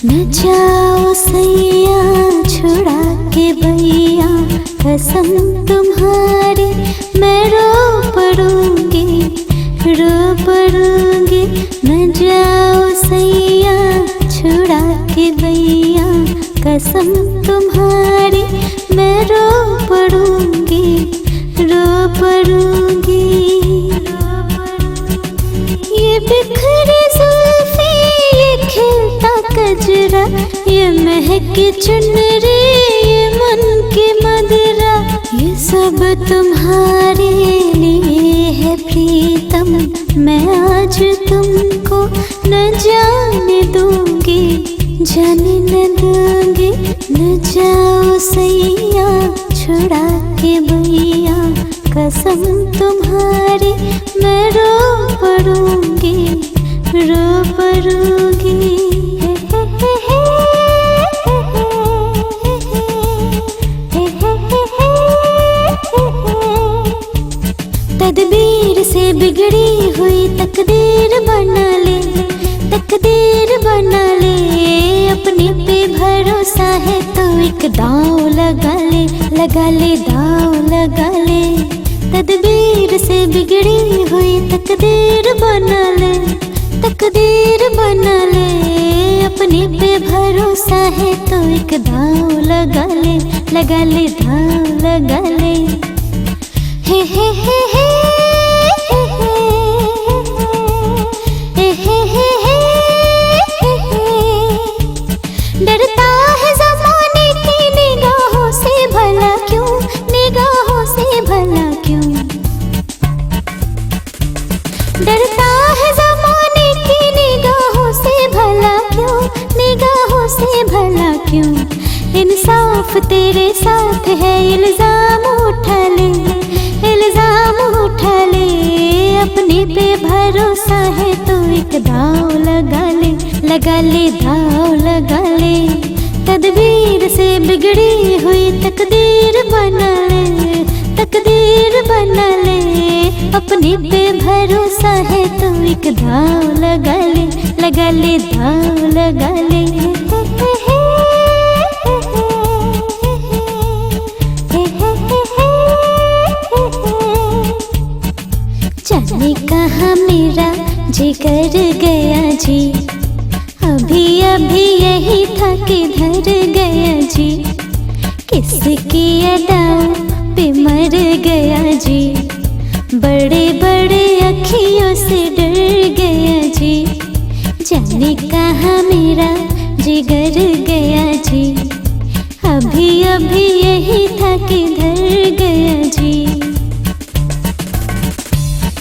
न जाओ सैया छुड़ा के भैया, कसम तुम्हारी मैं रो पड़ूंगी, रो पड़ूंगी। न जाओ सैया छुड़ा के भैया, कसम तुम्हारी मैं रो पड़ूंगी, रो पड़ूंगी। ये बिखरे जुल्फे, ये खिलता कजरा, ये महके चुनरी, ये मन की मदिरा, ये सब तुम्हारे लिए है प्रीतम। मैं आज तुमको न जाने दूंगी, जाने न दूंगी। न जाओ सैया छुड़ा के भैया, कसम तुम्हारी मैं रो पड़ूंगी, रो पड़ूंगी। तदबीर से बिगड़ी हुई तकदीर बना ले, तकदीर बना ले। अपने पे भरोसा है तो एक दांव लगा ले, लगा ले दांव लगा ले। तदबीर से बिगड़ी हुई तकदीर बना ले, तकदीर बना ले। अपने पे भरोसा है तो एक दांव लगा ले, लगा ले दांव लगा ले। हे हे हे हे डरता है ज़माने की निगाहों से भला क्यों, निगाहों से भला क्यों। डरता है ज़माने की निगाहों से भला क्यों, निगाहों से भला क्यों। इंसाफ तेरे साथ है, इल्ज़ाम उठा ले, इल्ज़ाम उठा ले। अपने पे भरोसा है तो एक दांव लगा ले, लगा ले दांव लगा ले। तदबीर से बिगड़ी हुई तकदीर बना ले, तकदीर बना ले। अपने पे भरोसा है तो एक दांव लगा ले, लगा ले दांव लगा ले। जाने कहाँ मेरा जिगर गया जी, अभी अभी यही था किधर गया जी। किसकी अदाओं पे मर गया जी, बड़े बड़े अखियों से डर गया जी। जाने कहाँ मेरा जिगर गया जी, अभी अभी यही था किधर गया जी।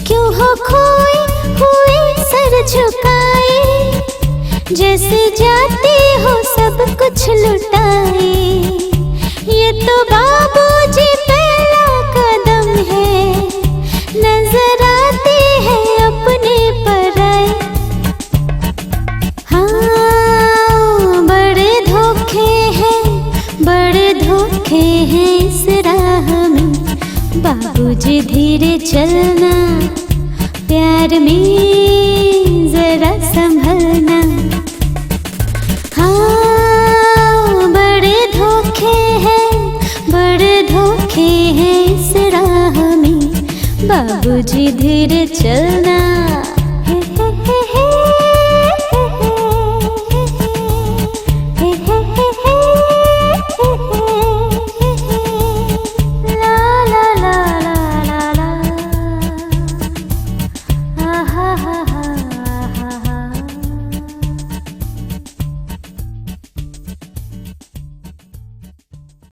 क्यों हो खोए हुए सर झुकाए, जैसे जाते हो सब कुछ लुटाए। ये तो बाबूजी पहला कदम है, नजर आते हैं अपने पराए। हाँ बड़े धोखे हैं, बड़े धोखे हैं इस राह में। बाबूजी धीरे चलना, प्यार में जरा संभलना। हाँ बड़े धोखे हैं, बड़े धोखे हैं इस राह में। बाबूजी धीरे चलना।